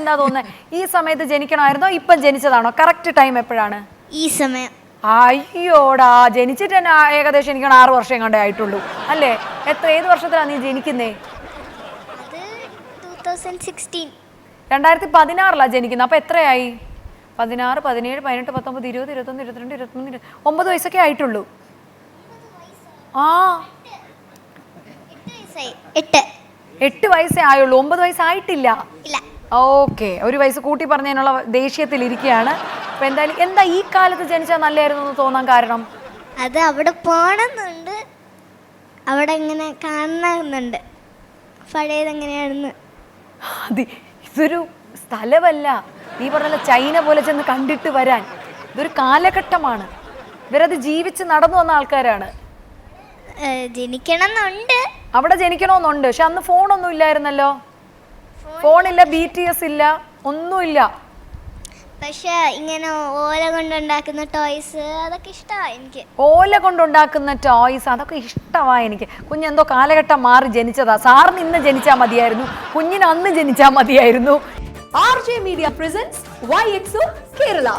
എന്താ തോന്നുന്നത്? ഈ സമയത്ത് ജനിക്കണമായിരുന്നോ ഇപ്പം ജനിച്ചതാണോ? കറക്റ്റ് ടൈം എപ്പോഴാണ്? ഈ സമയം. അയ്യോടാ, ജനിച്ചിട്ട് തന്നെ ഏകദേശം എനിക്ക് 6 വർഷം കണ്ടേ ആയിട്ടുള്ളൂ അല്ലേ? ഏത് വർഷത്തിലാണ് നീ ജനിക്കുന്നേ? അത് 2016. 2016 ജനിക്കുന്നത്. അപ്പൊ എത്രയായി? 16, 17, 18, 19, 20, 21, 22, 23, 9 വയസ്സൊക്കെ ആയിട്ടുള്ളൂ. ആ 8 വയസ്സേ ആയുള്ളൂ, 9 വയസ്സായിട്ടില്ല. ഓക്കെ, ഒരു വയസ്സ് കൂട്ടി പറഞ്ഞതിനുള്ള ദേഷ്യത്തിൽ ഇരിക്കുകയാണ്. അപ്പൊ എന്താ ഈ കാലത്ത് ജനിച്ചാൽ നല്ലായിരുന്നു എന്ന് തോന്നാൻ കാരണം? അത് അവിടെ പോണമെന്നുണ്ട്, അവിടെ ഇങ്ങനെ കാണണമെന്നുണ്ട് പഴയതെങ്ങനെയാണെന്ന്. ഇതൊരു സ്ഥലമല്ല, നീ പറഞ്ഞ ചൈന പോലെ ചെന്ന് കണ്ടിട്ട് വരാൻ. ഇതൊരു കാലഘട്ടമാണ്. ഇവരത് ജീവിച്ച് നടന്നു വന്ന ആൾക്കാരാണ്. ജനിക്കണമെന്നുണ്ട്, അവിടെ ജനിക്കണമെന്നുണ്ട്. പക്ഷെ അന്ന് ഫോണൊന്നും ഇല്ലായിരുന്നല്ലോ. ഫോണില്ല, BTS ഇല്ല, ഒന്നുമില്ല. പക്ഷെ ഇങ്ങനെ ഓല കൊണ്ടുണ്ടാക്കുന്ന ടോയ്സ് അതൊക്കെ ഇഷ്ടമാണ് എനിക്ക്. ഓല കൊണ്ടുണ്ടാക്കുന്ന ടോയ്സ് അതൊക്കെ ഇഷ്ടമാണ് എനിക്ക്. കുഞ്ഞെന്തോ കാലഘട്ടം മാറി ജനിച്ചതാ. സാറിന് ഇന്ന് ജനിച്ചാൽ മതിയായിരുന്നു, കുഞ്ഞിന് അന്ന് ജനിച്ചാൽ മതിയായിരുന്നു. RJ Media presents YXO Kerala.